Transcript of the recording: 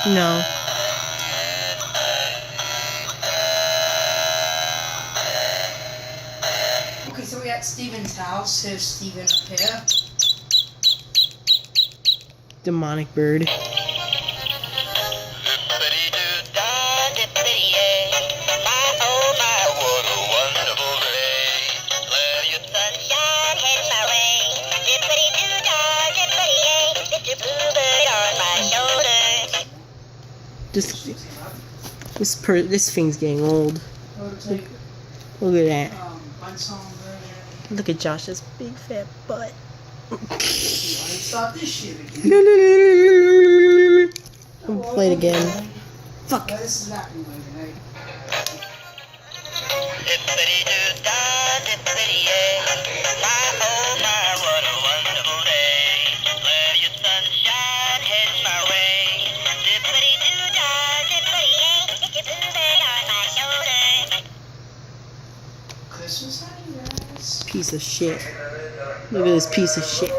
No. Okay, so we're at Steven's house. Here's Steven up here. Demonic bird. This thing's getting old. Look at that. Look at Josh's big fat butt. Start this shit again. I'll play it again. Fuck. This is not going tonight. Christmas, honey, guys. Piece of shit. Look at this piece of shit.